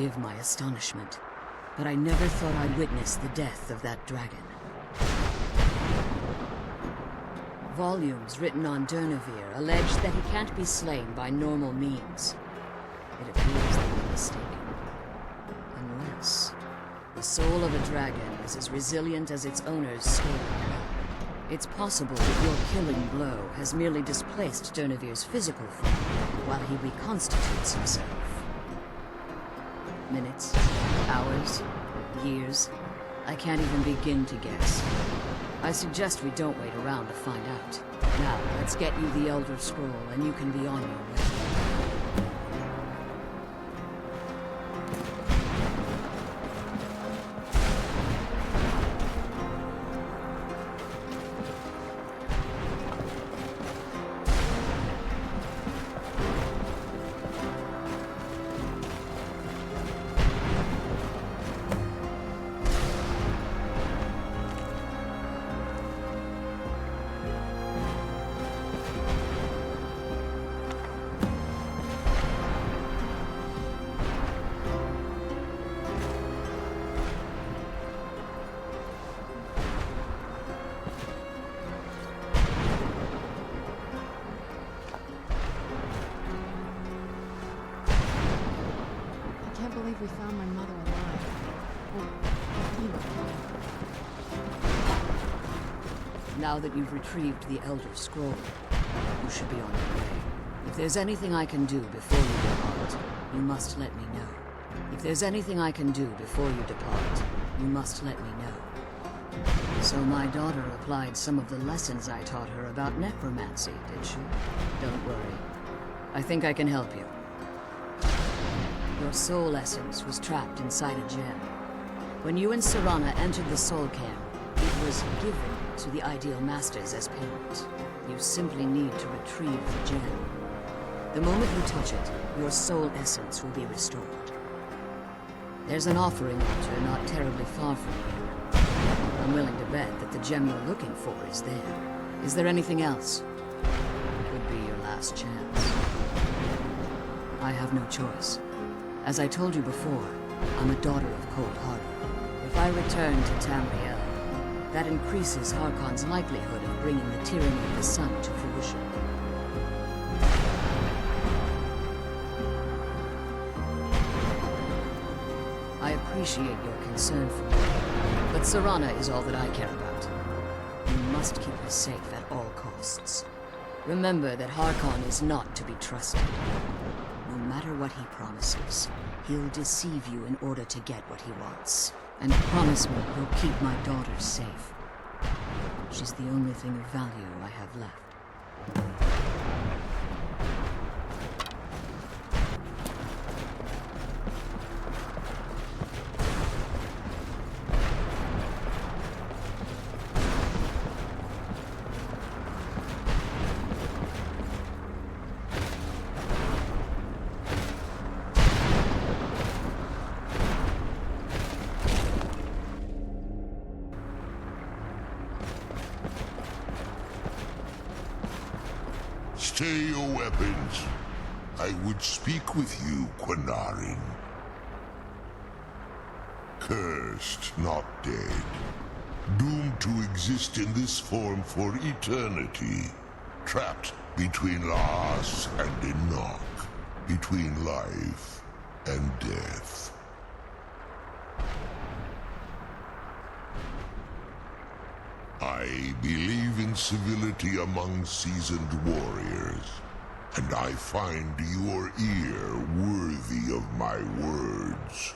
forgive my astonishment, but I never thought I'd witness the death of that dragon. Volumes written on Durnevere allege that he can't be slain by normal means. It appears they were mistaken. Unless the soul of a dragon is as resilient as its owner's soul. It's possible that your killing blow has merely displaced Durnevere's physical form while he reconstitutes himself. Minutes, hours, years, I can't even begin to guess. I suggest we don't wait around to find out. Now, let's get you the Elder Scroll and you can be on your way. I can't believe we found my mother alive. Now that you've retrieved the Elder Scroll, you should be on your way. If there's anything I can do before you depart, you must let me know. If there's anything I can do before you depart, you must let me know. So my daughter applied some of the lessons I taught her about necromancy, did she? Don't worry. I think I can help you. Your soul essence was trapped inside a gem. When you and Serana entered the soul camp, it was given to the Ideal Masters as payment. You simply need to retrieve the gem. The moment you touch it, your soul essence will be restored. There's an offering altar not terribly far from here. I'm willing to bet that the gem you're looking for is there. Is there anything else? It would be your last chance. I have no choice. As I told you before, I'm a daughter of Cold Harbor. If I return to Tamriel, that increases Harkon's likelihood of bringing the tyranny of the sun to fruition. I appreciate your concern for me, but Serana is all that I care about. You must keep her safe at all costs. Remember that Harkon is not to be trusted. No matter what he promises, he'll deceive you in order to get what he wants. And promise me you'll keep my daughter safe. She's the only thing of value I have left. Stay your weapons. I would speak with you, Quinarin. Cursed, not dead. Doomed to exist in this form for eternity. Trapped between Laas and Enoch. Between life and death. I believe in civility among seasoned warriors, and I find your ear worthy of my words.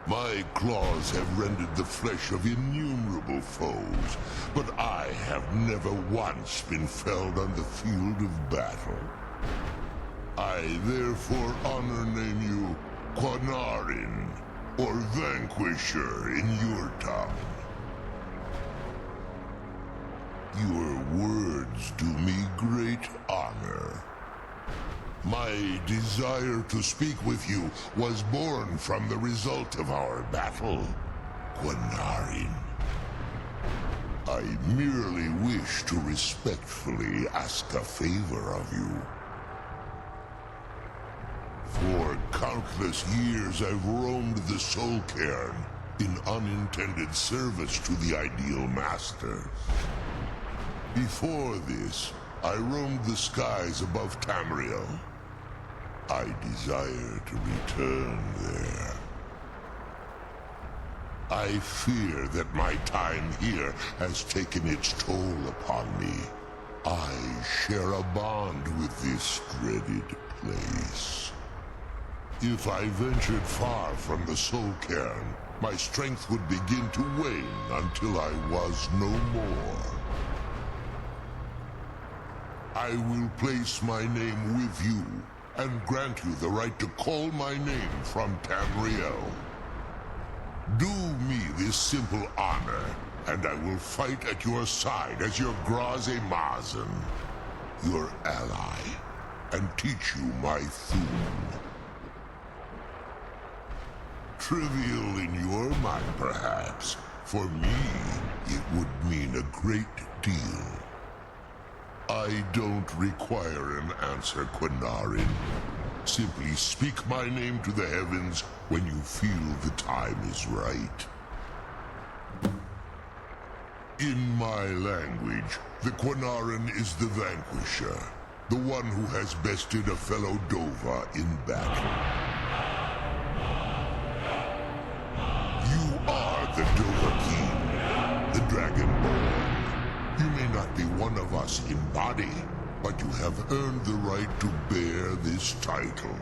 My claws have rended the flesh of innumerable foes, but I have never once been felled on the field of battle. I therefore honor name you Quinarin, or Vanquisher in your tongue. Your words do me great honor. My desire to speak with you was born from the result of our battle, Quinarin. I merely wish to respectfully ask a favor of you. For countless years I've roamed the Soul Cairn in unintended service to the Ideal Masters. Before this, I roamed the skies above Tamriel. I desire to return there. I fear that my time here has taken its toll upon me. I share a bond with this dreaded place. If I ventured far from the Soul Cairn, my strength would begin to wane until I was no more. I will place my name with you and grant you the right to call my name from Tamriel. Do me this simple honor, and I will fight at your side as your Graze Mazen, your ally, and teach you my Thum. Trivial in your mind, perhaps. For me, it would mean a great deal. I don't require an answer, Quinarin. Simply speak my name to the heavens when you feel the time is right. In my language, the Quinarin is the vanquisher, the one who has bested a fellow Dova in battle. You are the Dova King, the Dragonborn. You may not be one of us in body, but you have earned the right to bear this title.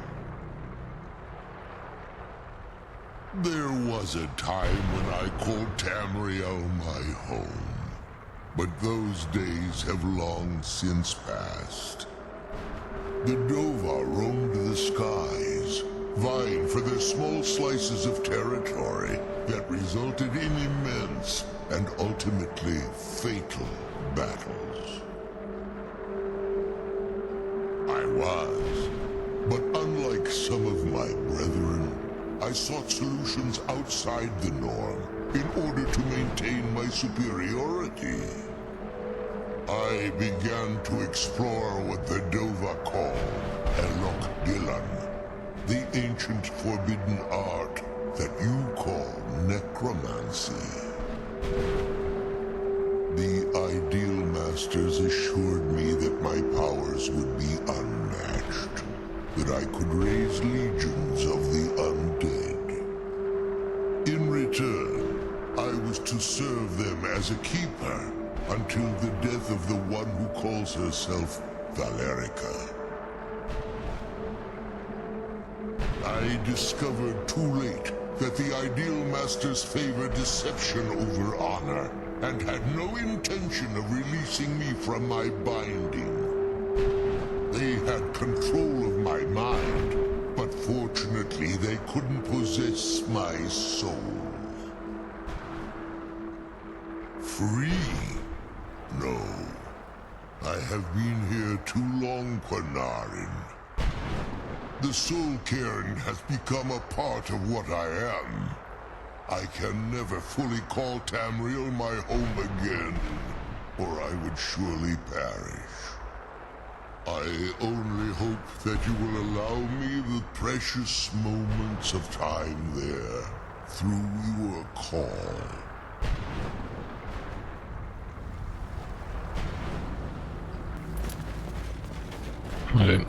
There was a time when I called Tamriel my home, but those days have long since passed. The Dova roamed the skies, vying for their small slices of territory that resulted in immense and ultimately fatal battles. I was, but unlike some of my brethren, I sought solutions outside the norm in order to maintain my superiority. I began to explore what the Dova call Elok Gillan, the ancient forbidden art that you call necromancy. The Ideal Masters assured me that my powers would be unmatched, that I could raise legions of the undead. In return, I was to serve them as a keeper until the death of the one who calls herself Valerica. I discovered too late that the Ideal Masters favor deception over honor, and had no intention of releasing me from my binding. They had control of my mind, but fortunately they couldn't possess my soul. Free? No. I have been here too long, Quinarin. The Soul Cairn has become a part of what I am. I can never fully call Tamriel my home again, or I would surely perish. I only hope that you will allow me the precious moments of time there, through your call. Alright,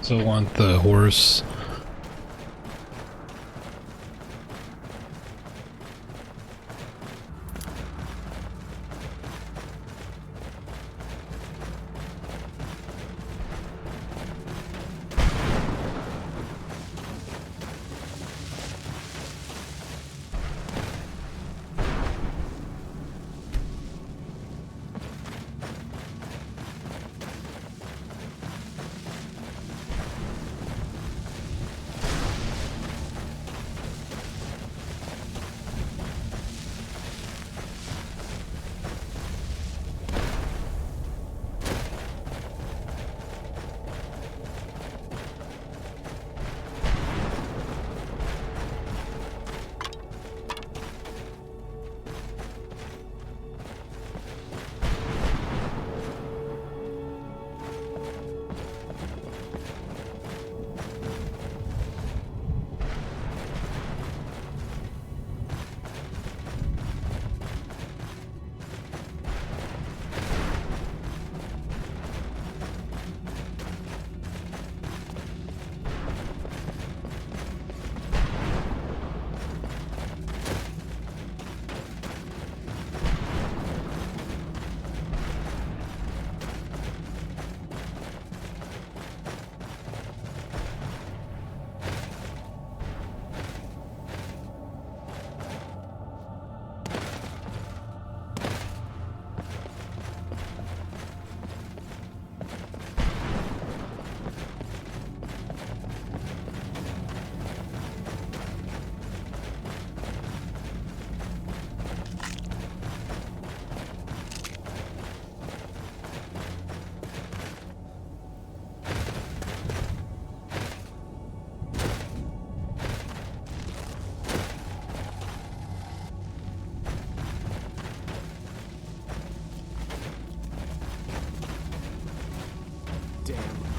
so I want the horse.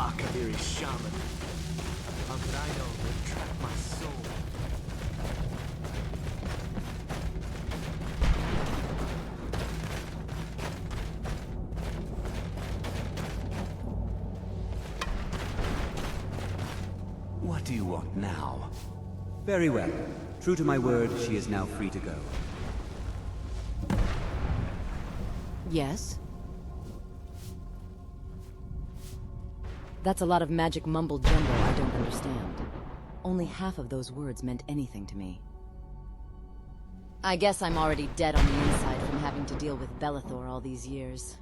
Akaviri shaman. How could I know they'd track my soul? What do you want now? Very well. True to my word, she is now free to go. Yes? That's a lot of magic mumble-jumbo I don't understand. Only half of those words meant anything to me. I guess I'm already dead on the inside from having to deal with Belethor all these years.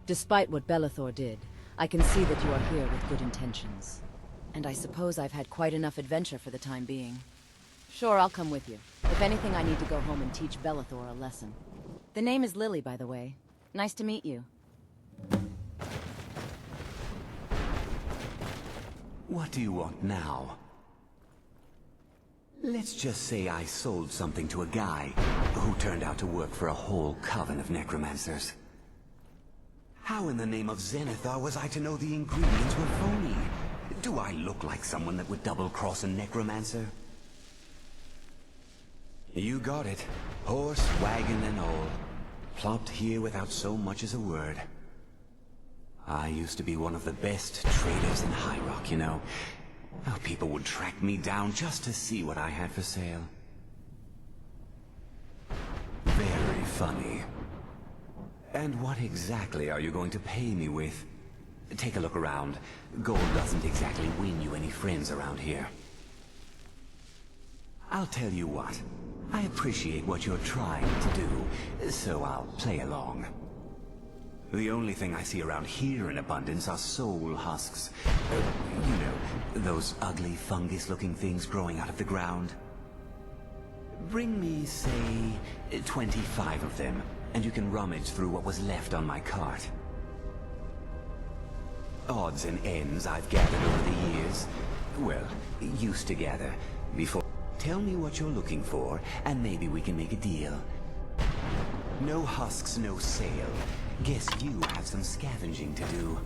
Despite what Belethor did, I can see that you are here with good intentions. And I suppose I've had quite enough adventure for the time being. Sure, I'll come with you. If anything, I need to go home and teach Belethor a lesson. The name is Lily, by the way. Nice to meet you. What do you want now? Let's just say I sold something to a guy who turned out to work for a whole coven of necromancers. How in the name of Zenithar was I to know the ingredients were phony? Do I look like someone that would double-cross a necromancer? You got it. Horse, wagon, and all. Plopped here without so much as a word. I used to be one of the best traders in High Rock, you know. Oh, people would track me down just to see what I had for sale. Very funny. And what exactly are you going to pay me with? Take a look around. Gold doesn't exactly win you any friends around here. I'll tell you what. I appreciate what you're trying to do, so I'll play along. The only thing I see around here in abundance are soul husks. You know, those ugly fungus-looking things growing out of the ground. Bring me, say, 25 of them, and you can rummage through what was left on my cart. Odds and ends I've gathered over the years. Well, used to gather, before. Tell me what you're looking for, and maybe we can make a deal. No husks, no sale. Guess you have some scavenging to do.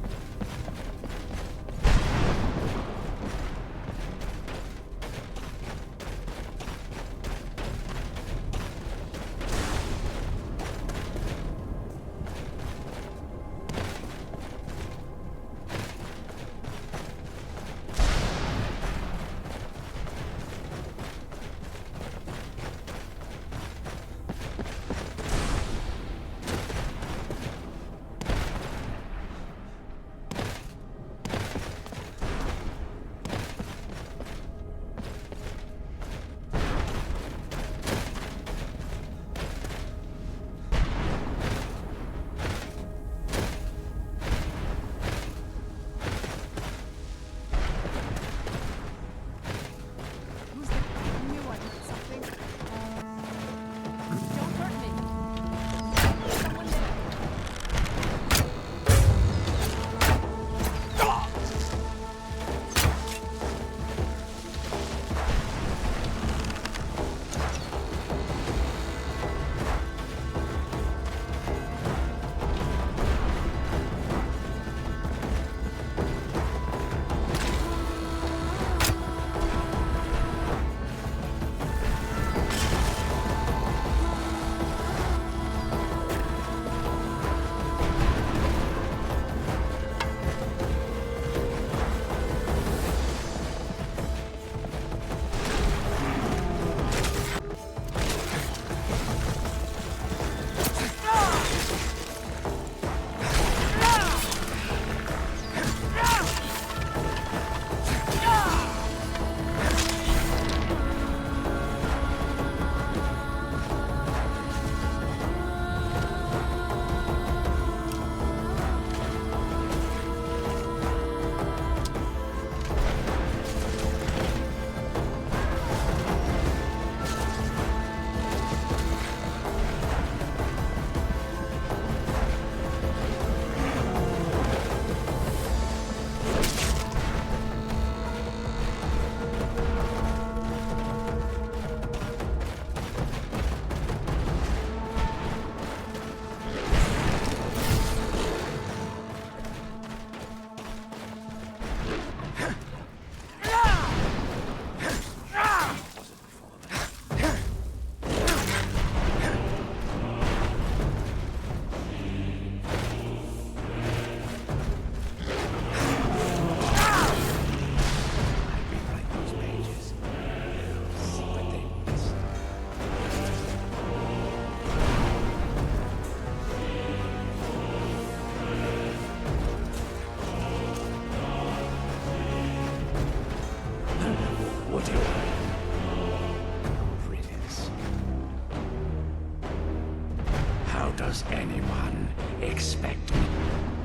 How does anyone expect me?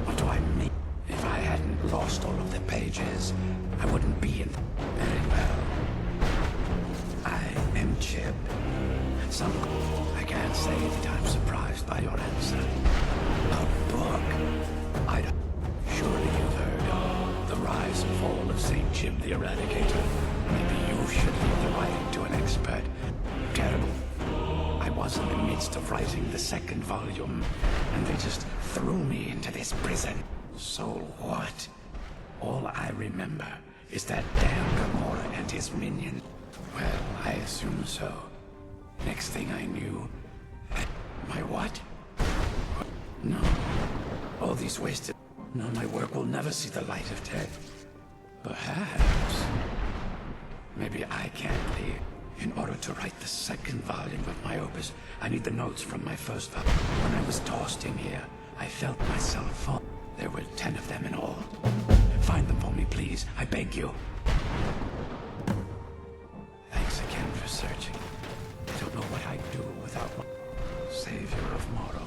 What do I mean? If I hadn't lost all of the pages, I wouldn't be in very well. I am Chip. I can't say that I'm surprised by your answer. A book? I don't. Surely you've heard of The Rise and Fall of St. Chip the Eradicator. Maybe you should leave the writing to an expert. Terrible. I was in the midst of writing the second volume, and they just threw me into this prison. So what? All I remember is that damn Gamora and his minion. Well, I assume so. Next thing I knew... My what? No. All these wasted... No, my work will never see the light of day. Perhaps... Maybe I can't leave. In order to write the second volume of my opus, I need the notes from my first volume. When I was tossed in here, I felt myself fall. There were 10 of them in all. Find them for me, please. I beg you. Thanks again for searching. I don't know what I'd do without my savior of Morrowind.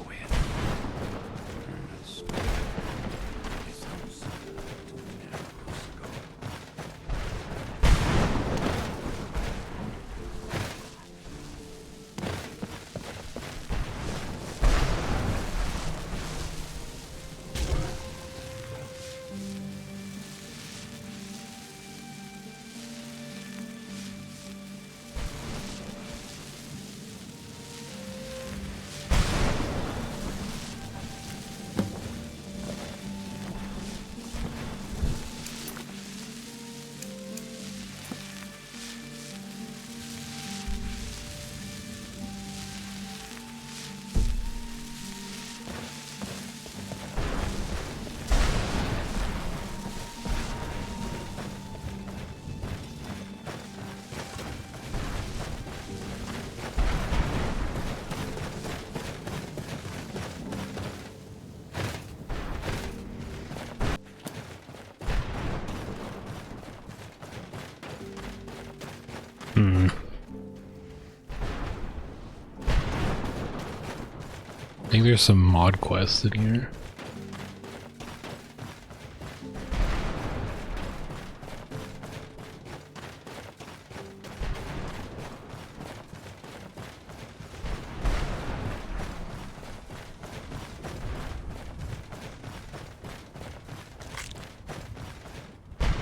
I think there's some mod quests in here.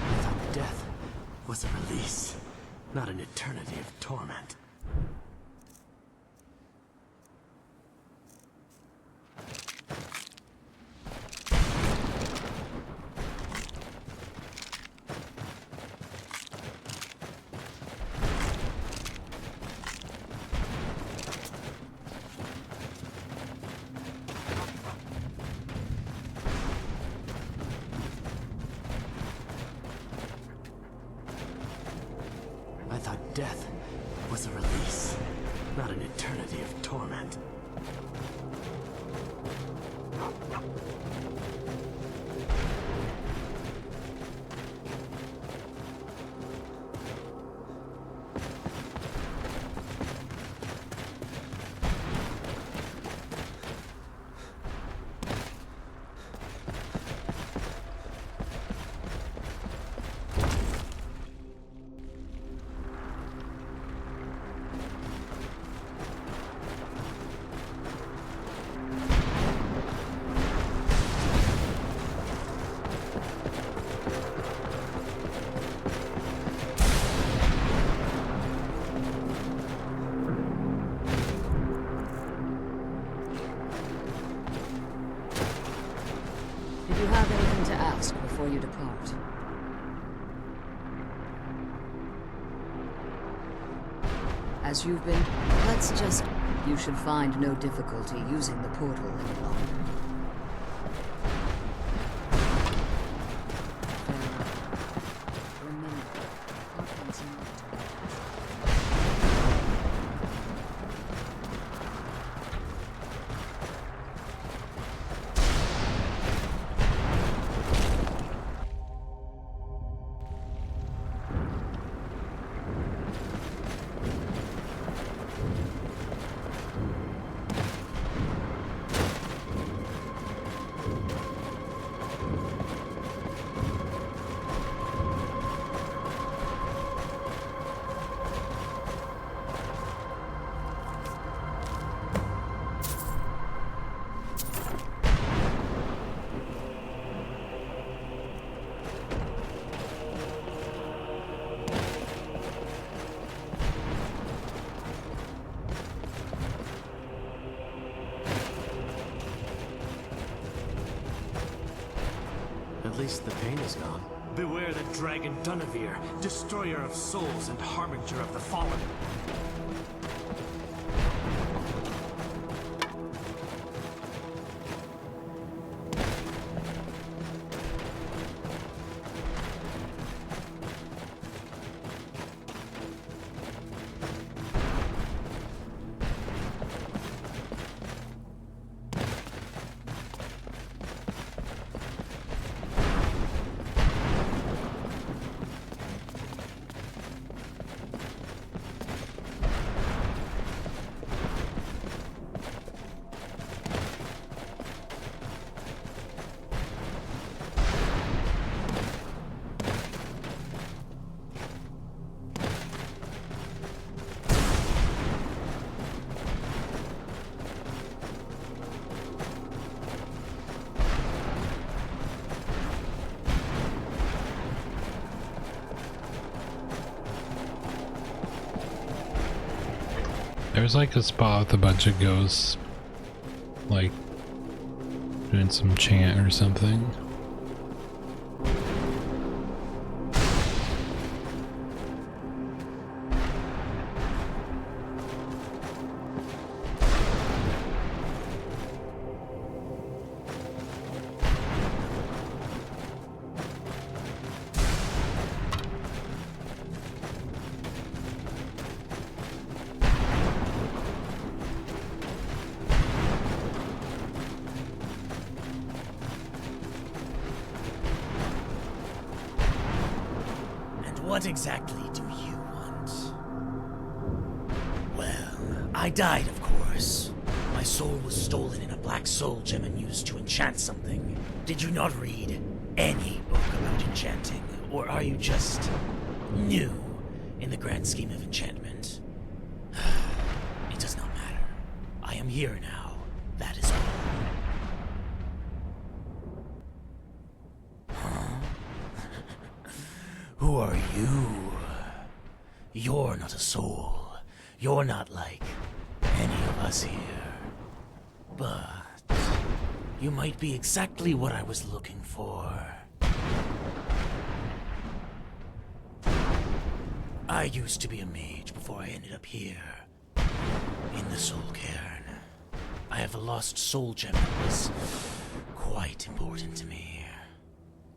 I thought death was a release, not an eternity of torment. I thought death was a release, not an eternity of torment. Did you have anything to ask before you depart? As you've been... Let's just... You should find no difficulty using the portal any longer. Remember, Hawkins At least the pain is gone. Beware the dragon Dunavir, destroyer of souls and harbinger of the fallen. There's like a spot with a bunch of ghosts, like doing some chant or something. What exactly do you want? Well, I died, of course. My soul was stolen in a black soul gem and used to enchant something. Did you not read any book about enchanting? Or are you just new in the grand scheme of enchantment? It does not matter. I am here now. That is all. Who are you? You're not a soul. You're not like any of us here. But you might be exactly what I was looking for. I used to be a mage before I ended up here, in the Soul Cairn. I have a lost soul gem that was quite important to me.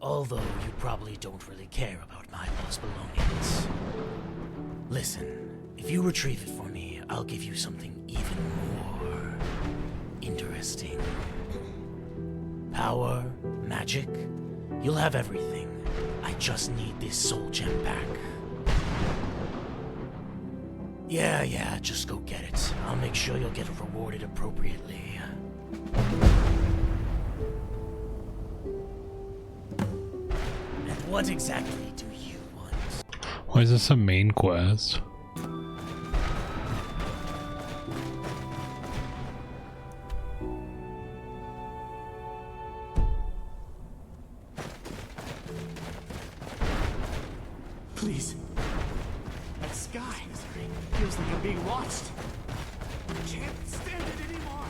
Although you probably don't really care about my lost belongings. Listen, if you retrieve it for me, I'll give you something even more interesting. Power, magic, you'll have everything. I just need this soul gem back. Yeah, just go get it. I'll make sure you'll get rewarded appropriately. What exactly do you want? Why is this a main quest? Please. That sky feels like I'm being watched. I can't stand it anymore.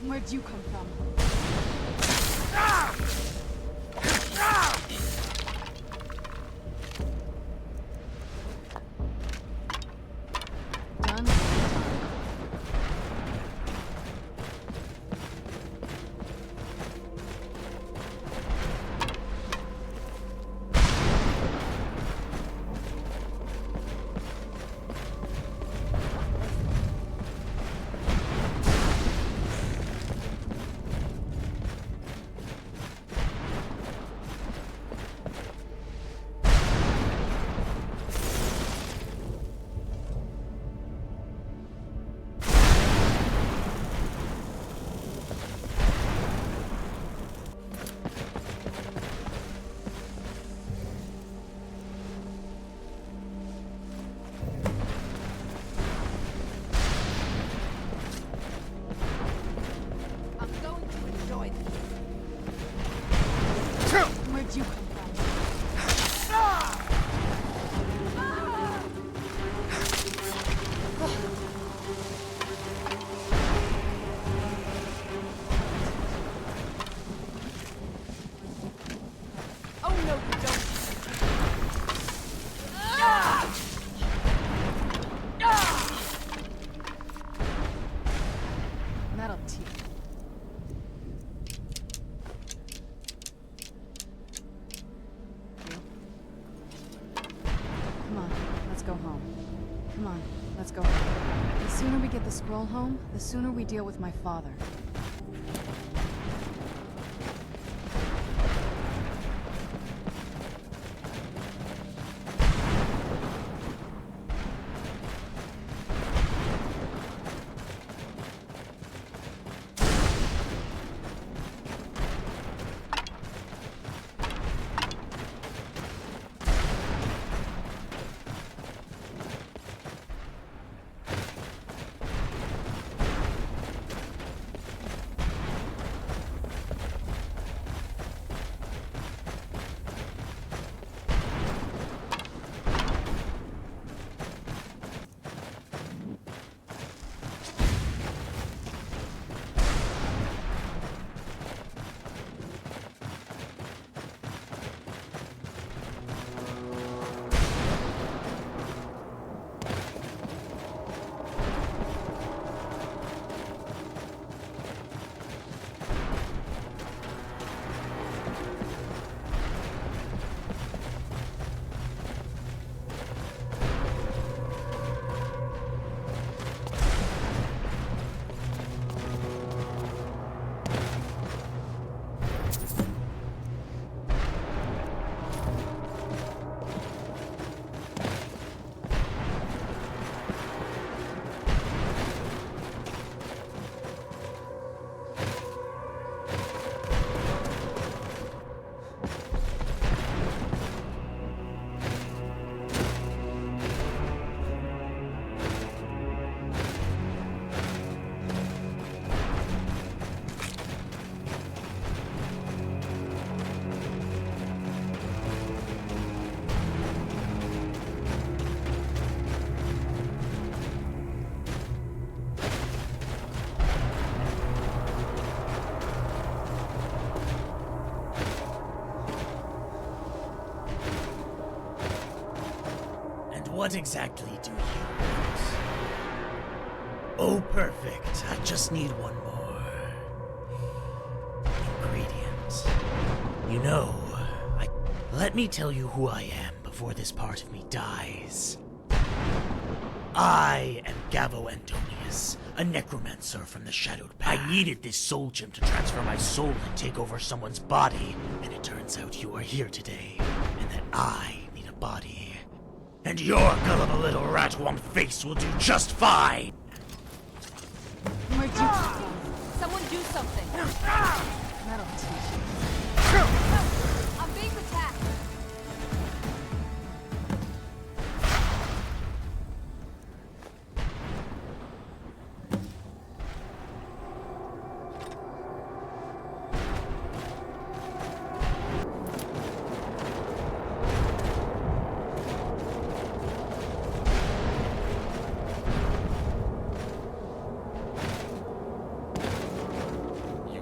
Where'd you come from? Done? Where'd you come from? Oh no, you don't! That'll teach. Come on, let's go home. Come on, let's go home. The sooner we get the scroll home, the sooner we deal with my father. What exactly do you want? Oh, perfect. I just need one more ingredient. You know, let me tell you who I am before this part of me dies. I am Gavo Antonius, a necromancer from the Shadowed Path. I needed this soul gem to transfer my soul and take over someone's body, and it turns out you are here today, and that I need a body. And your gullible little rat-womp face will do just fine! Where'd you come from? Someone do something! That'll teach you. I'm being attacked!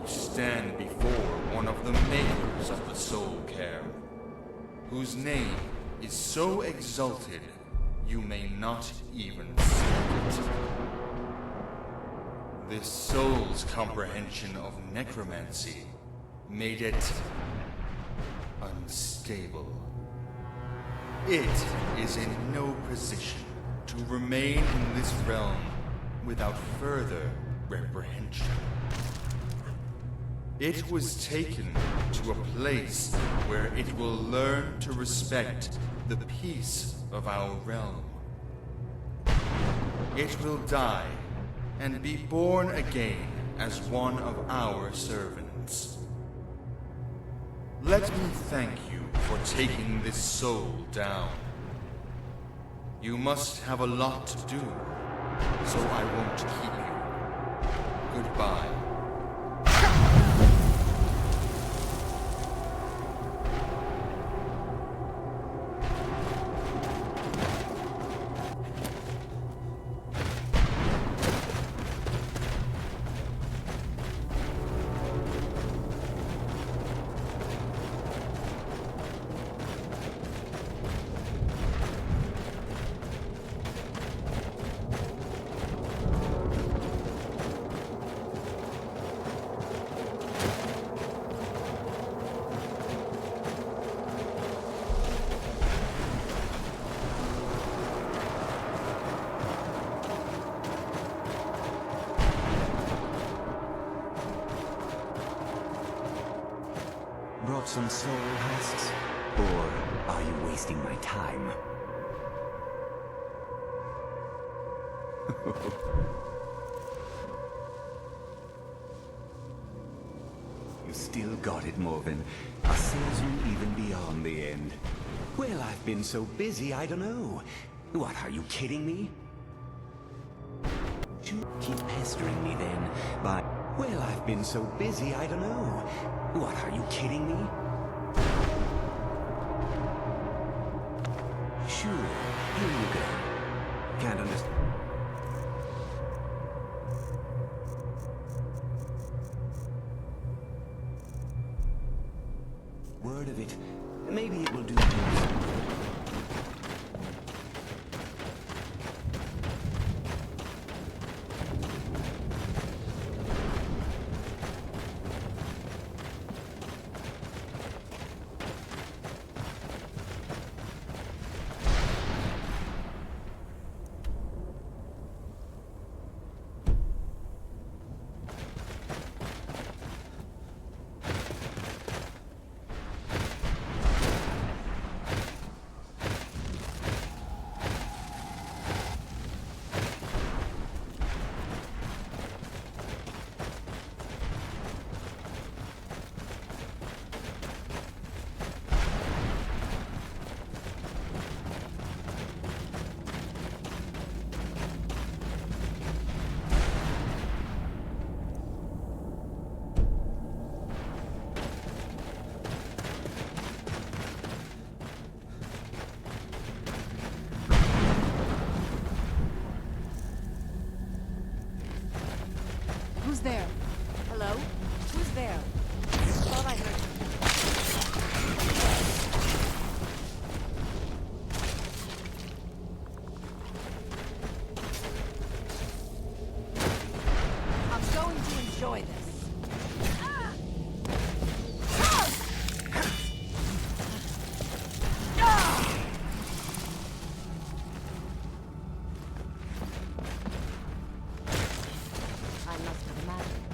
Stand before one of the makers of the soul care, whose name is so exalted you may not even speak it. This soul's comprehension of necromancy made it unstable. It is in no position to remain in this realm without further reprehension. It was taken to a place where it will learn to respect the peace of our realm. It will die and be born again as one of our servants. Let me thank you for taking this soul down. You must have a lot to do, so I won't keep you. Goodbye. Brought some soul husks? Or are you wasting my time? You still got it, Morven. A salesman even beyond the end. Well, I've been so busy, I don't know. What, are you kidding me? You keep pestering me then, by... Well, I've been so busy, I don't know. What, are you kidding me? Sure, here you go. Can't understand. Word of it. Maybe it will do. Who's there? Hello? Who's there? Thought I heard something. I'm going to enjoy this. I must have imagined.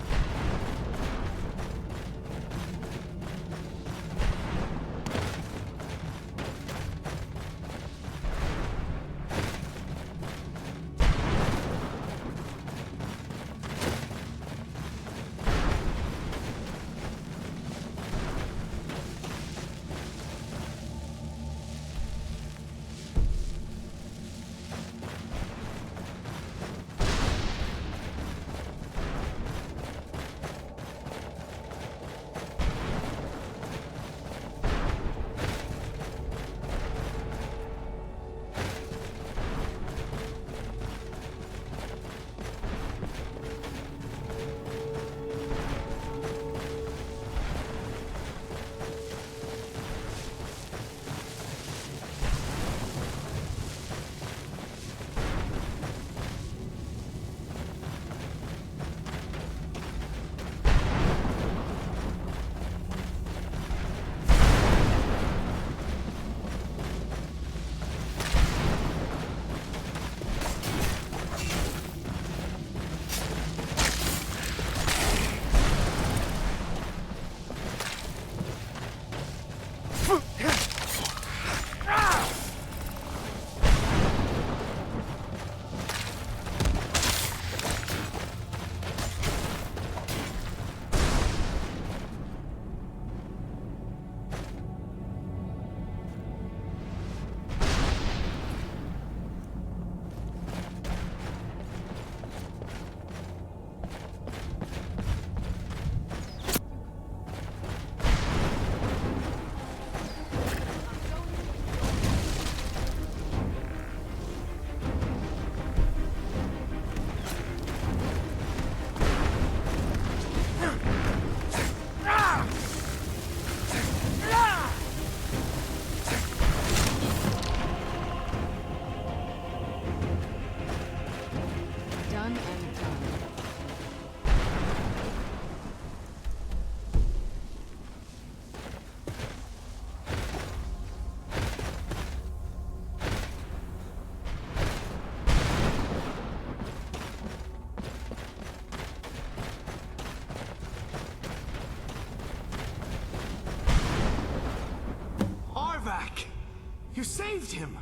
saved him!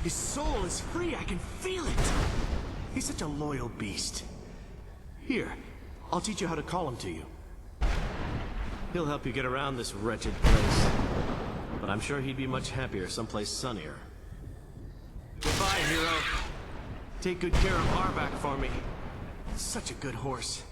His soul is free, I can feel it! He's such a loyal beast. Here, I'll teach you how to call him to you. He'll help you get around this wretched place. But I'm sure he'd be much happier someplace sunnier. Goodbye, hero. Take good care of Arback for me. Such a good horse.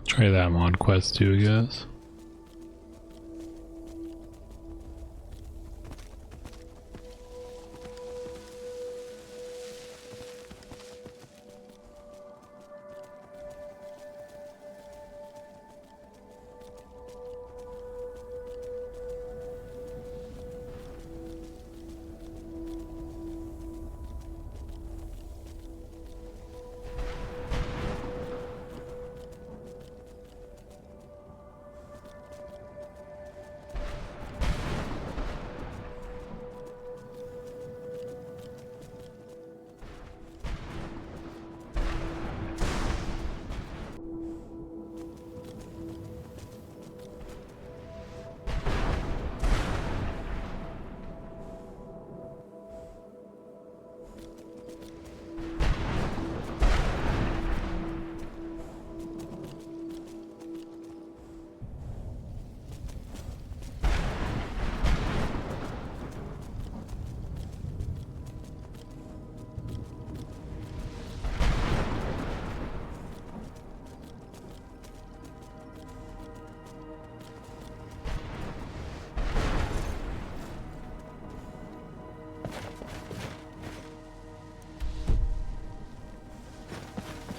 Try that mod quest too, I guess.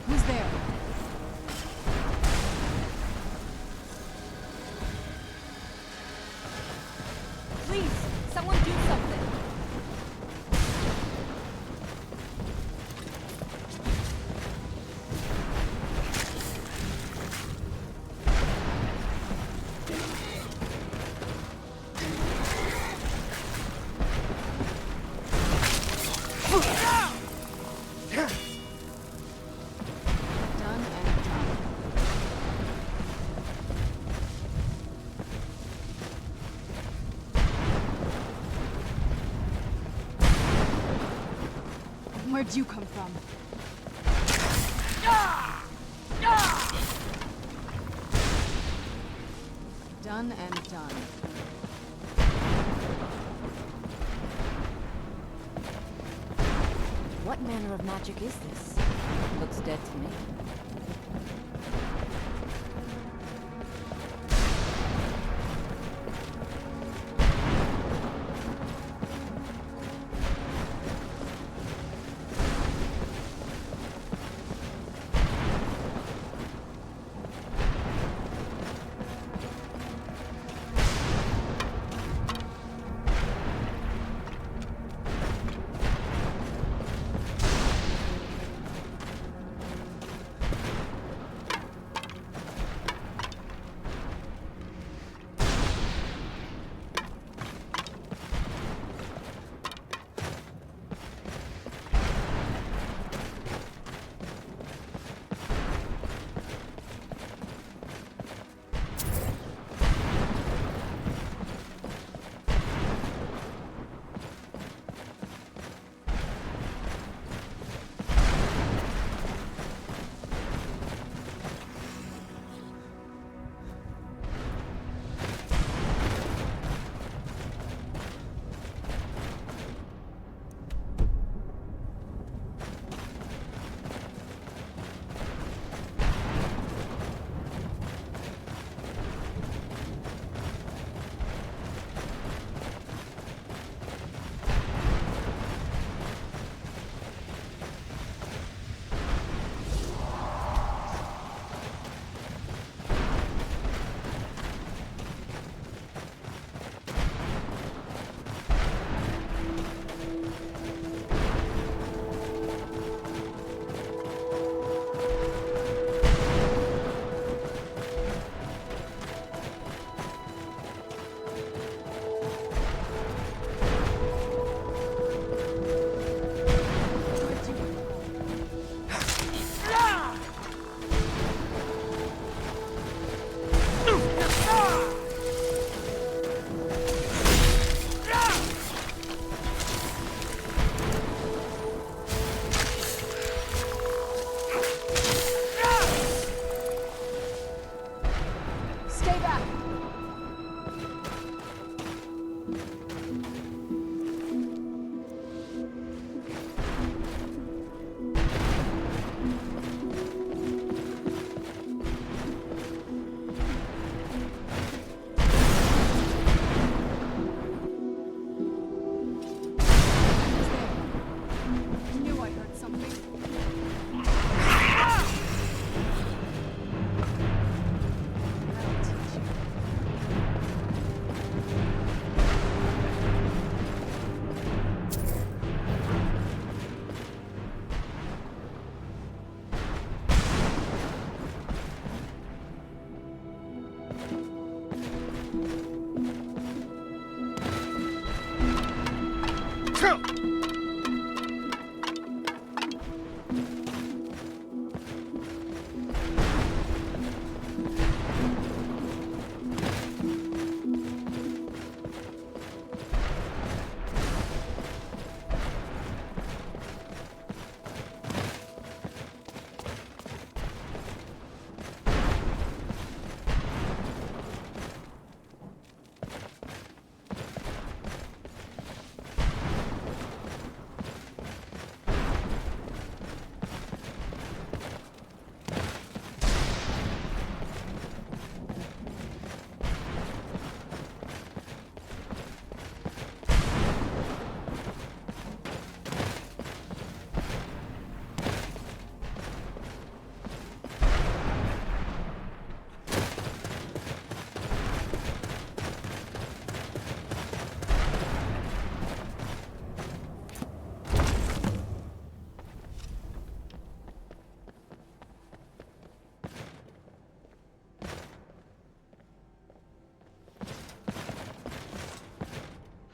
Who's there? Please, someone do something. Done and done. Where'd you come from? Done and done. What manner of magic is this? Looks dead to me.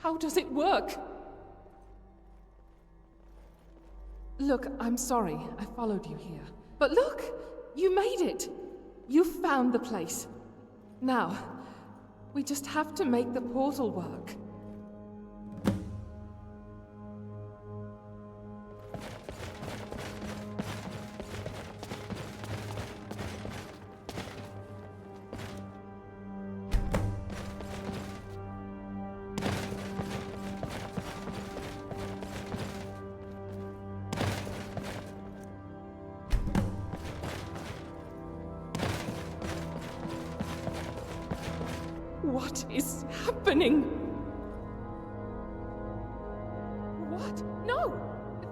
How does it work? Look, I'm sorry I followed you here. But look! You made it! You found the place. Now, we just have to make the portal work. What is happening? What? No!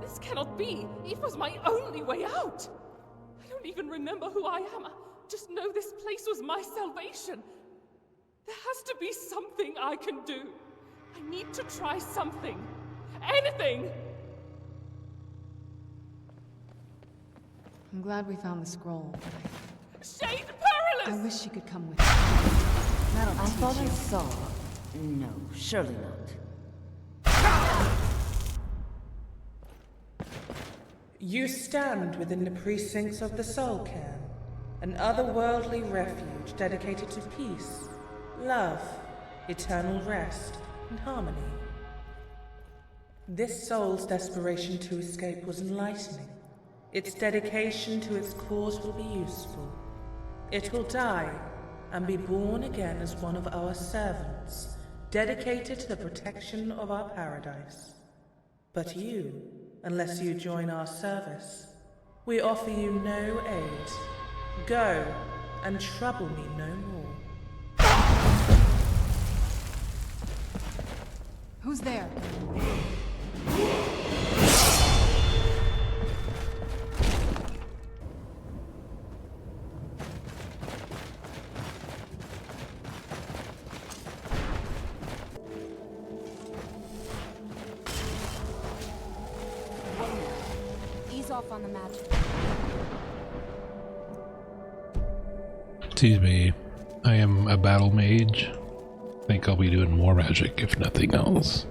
This cannot be! It was my only way out! I don't even remember who I am. I just know this place was my salvation. There has to be something I can do. I need to try something. Anything! I'm glad we found the scroll. Shade I Perilous! wish she could come with me. That'll I teach thought I you. saw... No, surely not. You stand within the precincts of the Soul Cairn, an otherworldly refuge dedicated to peace, love, eternal rest, and harmony. This soul's desperation to escape was enlightening. Its dedication to its cause will be useful. It will die and be born again as one of our servants, dedicated to the protection of our paradise. But you, unless you join our service, we offer you no aid. Go, and trouble me no more. Who's there? Ease off on the magic. Excuse me, I am a battle mage. I think I'll be doing more magic if nothing else.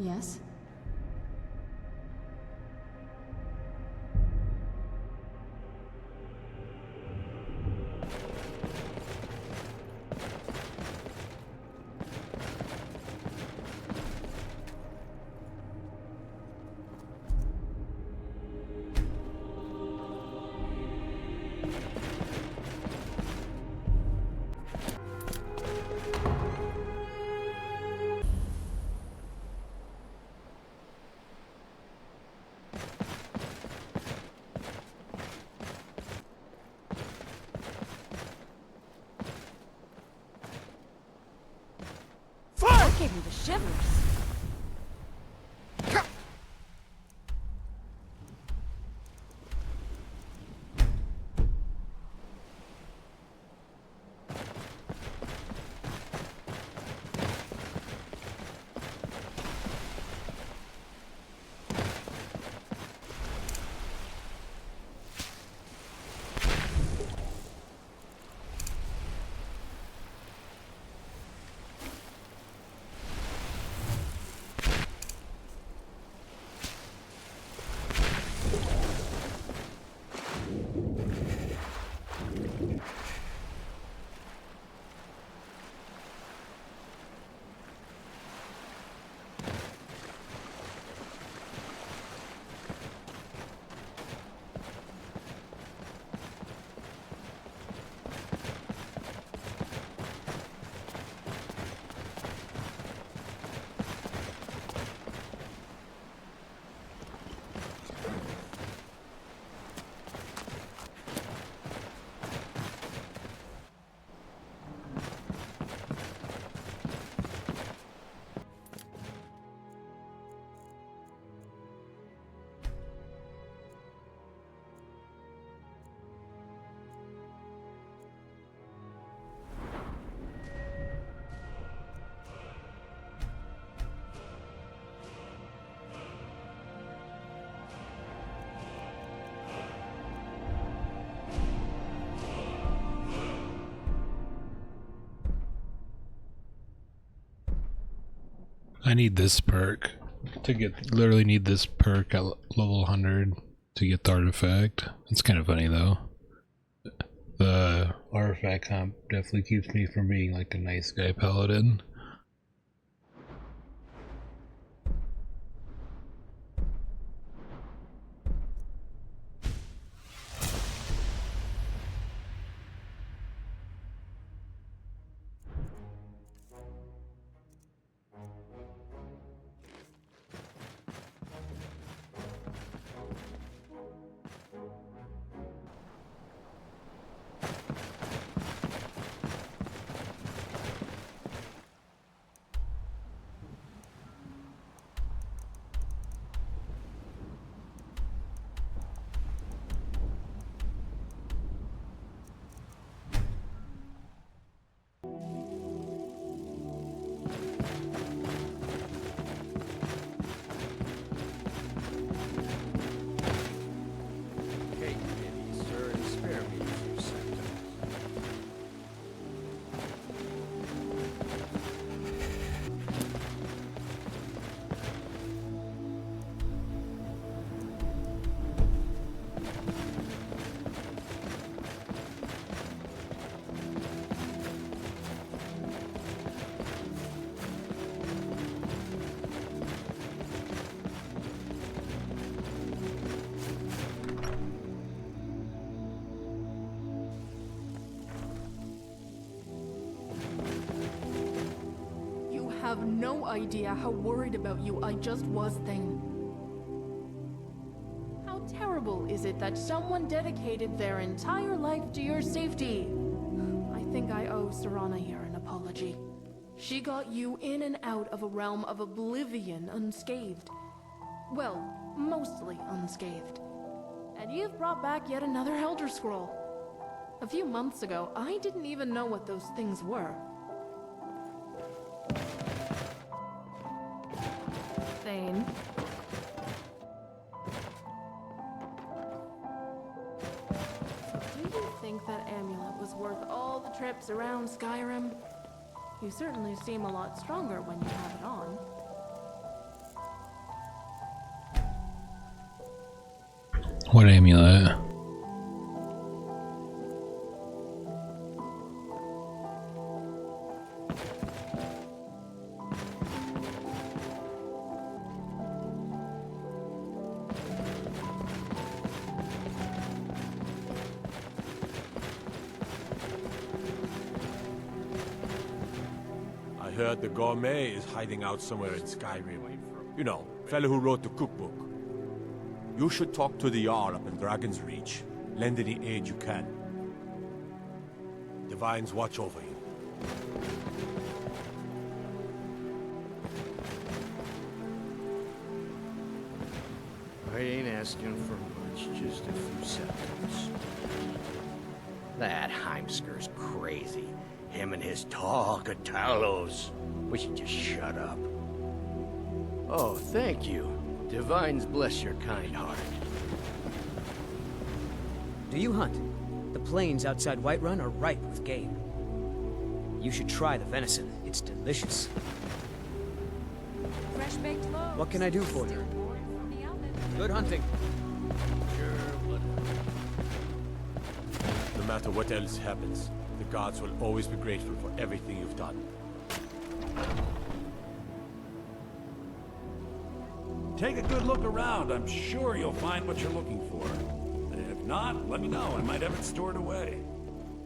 Yes? me the shivers. I need this perk to get, literally need this perk at level 100 to get the artifact. It's kind of funny though. The artifact comp definitely keeps me from being like a nice guy paladin. Have no idea how worried about you I just was then. How terrible is it that someone dedicated their entire life to your safety? I think I owe Serana here an apology. She got you in and out of a realm of oblivion unscathed. Well, mostly unscathed. And you've brought back yet another Elder Scroll. A few months ago, I didn't even know what those things were. Thane. So do you think that amulet was worth all the trips around Skyrim? You certainly seem a lot stronger when you have it on. What amulet? I heard the gourmet is hiding out somewhere in Skyrim. You know, fellow who wrote the cookbook. You should talk to the Jarl up in Dragon's Reach. Lend any aid you can. Divines watch over you. I ain't asking for much, just a few seconds. That Heimsker's crazy. Him and his talk of Talos. We should just shut up. Oh, thank you. Divines bless your kind heart. Do you hunt? The plains outside Whiterun are ripe with game. You should try the venison. It's delicious. Fresh baked loaves. What can I do for you? Good hunting. Sure, whatever. No matter what else happens, the gods will always be grateful for everything you've done. Take a good look around. I'm sure you'll find what you're looking for. If not, let me know. I might have it stored away.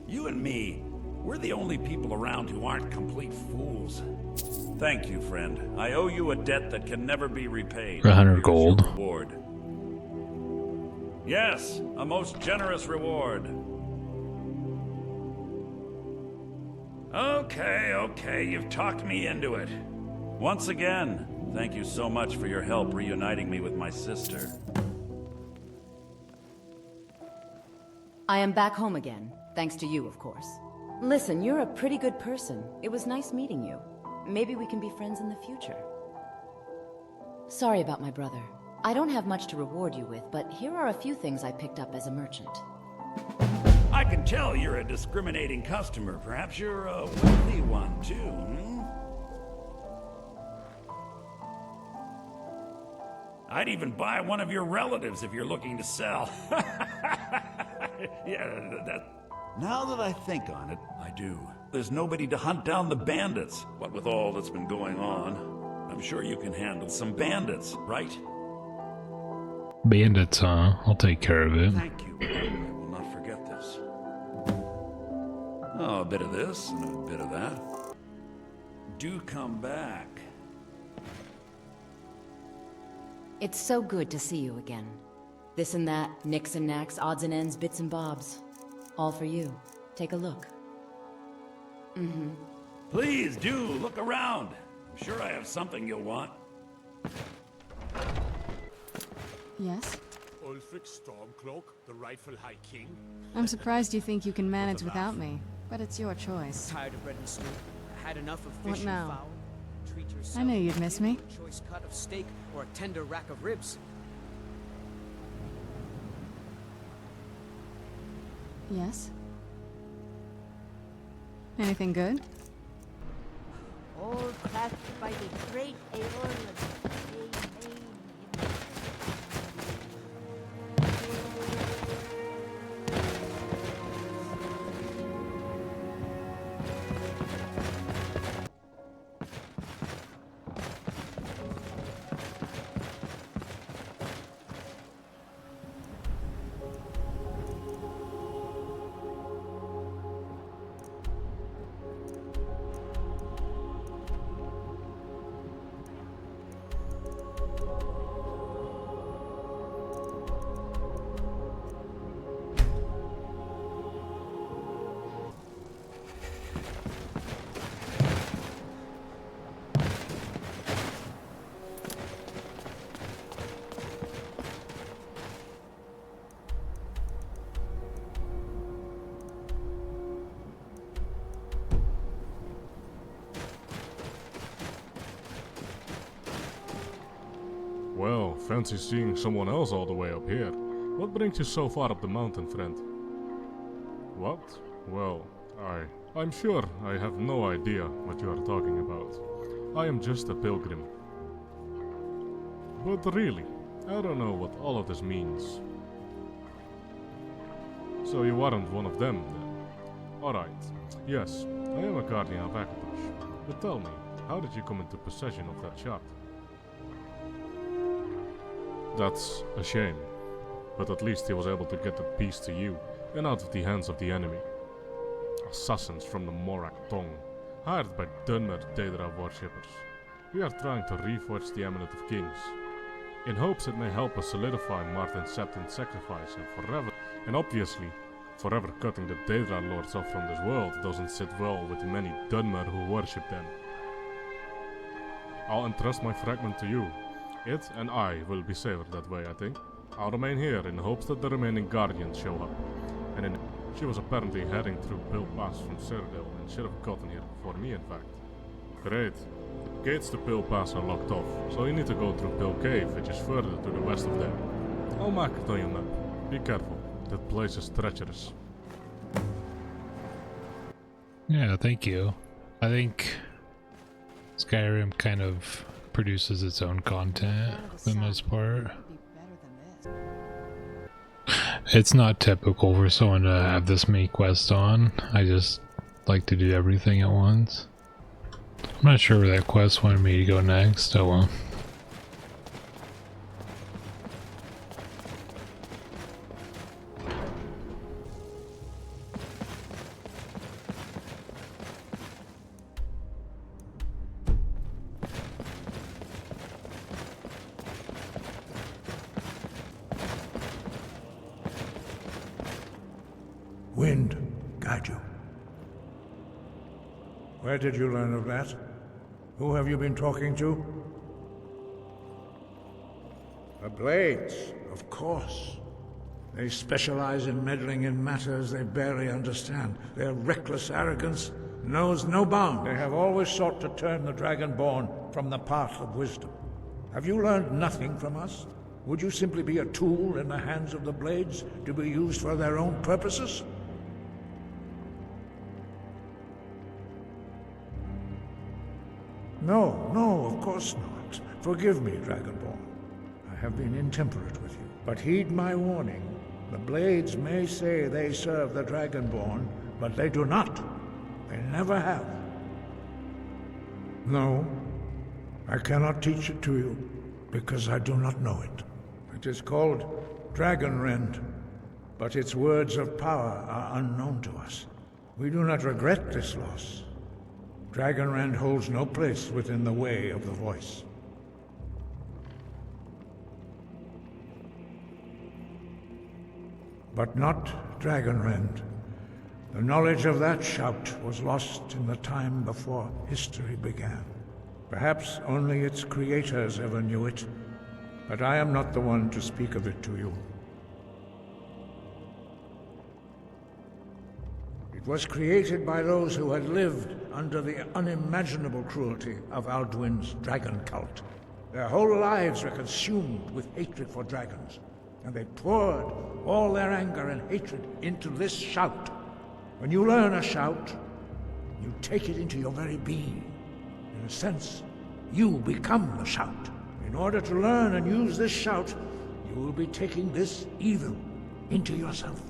You and me, we're the only people around who aren't complete fools. Thank you, friend. I owe you a debt that can never be repaid. 100 gold. Reward. Yes, a most generous reward. Okay, you've talked me into it. Once again, thank you so much for your help reuniting me with my sister. I am back home again, thanks to you, of course. Listen, you're a pretty good person. It was nice meeting you. Maybe we can be friends in the future. Sorry about my brother. I don't have much to reward you with, but here are a few things I picked up as a merchant. I can tell you're a discriminating customer. Perhaps you're a wealthy one, too, hmm? I'd even buy one of your relatives if you're looking to sell. Yeah, that... Now that I think on it, I do. There's nobody to hunt down the bandits. What with all that's been going on, I'm sure you can handle some bandits, right? Bandits, huh? I'll take care of it. Thank you. I will not forget this. Oh, a bit of this and a bit of that. Do come back. It's so good to see you again. This and that, nicks and knacks, odds and ends, bits and bobs. All for you. Take a look. Please do, look around. I'm sure I have something you'll want. Yes? Ulfric Stormcloak, the rightful High King. I'm surprised you think you can manage without me, but it's your choice. Tired of bread and stew. Had enough of What fish now? and fowl. Treat yourself I knew you'd miss me. to a choice cut of steak or a tender rack of ribs. Yes? Anything good? All crafted by the great Aeon of Well, fancy seeing someone else all the way up here. What brings you so far up the mountain, friend? What? Well, I'm sure I have no idea what you are talking about. I am just a pilgrim. But really, I don't know what all of this means. So you aren't one of them, then? Alright. Yes, I am a guardian of Akatosh. But tell me, how did you come into possession of that shard? That's a shame, but at least he was able to get the piece to you and out of the hands of the enemy. Assassins from the Morak Tong, hired by Dunmer Daedra worshippers. We are trying to reforge the Amulet of Kings, in hopes it may help us solidify Martin's Septon's sacrifice and obviously, forever cutting the Daedra lords off from this world doesn't sit well with the many Dunmer who worship them. I'll entrust my fragment to you. It and I will be safer that way, I think. I'll remain here in hopes that the remaining Guardians show up. And in she was apparently heading through Bill Pass from Citadel and should have gotten here before me, in fact. Great. The gates to Bill Pass are locked off, so you need to go through Bill Cave, which is further to the west of there. I'll mark it on your map. Be careful. That place is treacherous. Yeah, thank you. I think Skyrim kind of produces its own content for the most part. It's not typical for someone to have this many quests on. I just like to do everything at once. I'm not sure where that quest wanted me to go next. Oh well. Wind guide you. Where did you learn of that? Who have you been talking to? The Blades, of course. They specialize in meddling in matters they barely understand. Their reckless arrogance knows no bounds. They have always sought to turn the Dragonborn from the path of wisdom. Have you learned nothing from us? Would you simply be a tool in the hands of the Blades to be used for their own purposes? No, of course not. Forgive me, Dragonborn. I have been intemperate with you. But heed my warning. The Blades may say they serve the Dragonborn, but they do not. They never have. No, I cannot teach it to you, because I do not know it. It is called Dragonrend, but its words of power are unknown to us. We do not regret this loss. Dragonrend holds no place within the way of the voice. But not Dragonrend. The knowledge of that shout was lost in the time before history began. Perhaps only its creators ever knew it, but I am not the one to speak of it to you. It was created by those who had lived under the unimaginable cruelty of Alduin's dragon cult. Their whole lives were consumed with hatred for dragons, and they poured all their anger and hatred into this shout. When you learn a shout, you take it into your very being. In a sense, you become the shout. In order to learn and use this shout, you will be taking this evil into yourself.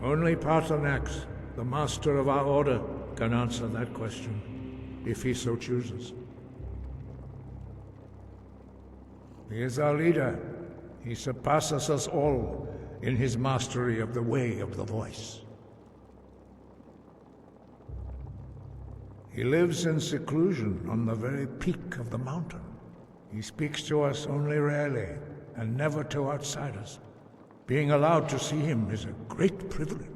Only Paarthurnax, the master of our order, can answer that question, if he so chooses. He is our leader. He surpasses us all in his mastery of the way of the voice. He lives in seclusion on the very peak of the mountain. He speaks to us only rarely, and never to outsiders. Being allowed to see him is a great privilege.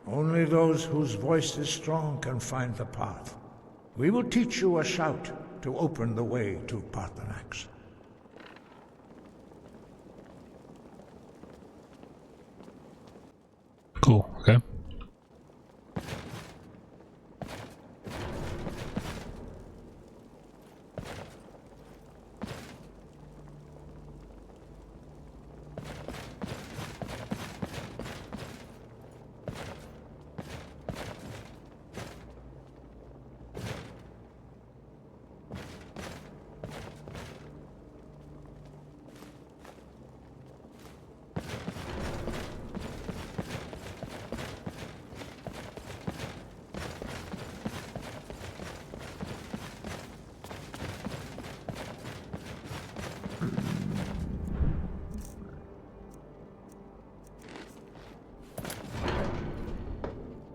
Only those whose voice is strong can find the path. We will teach you a shout to open the way to Paarthurnax. Cool, okay.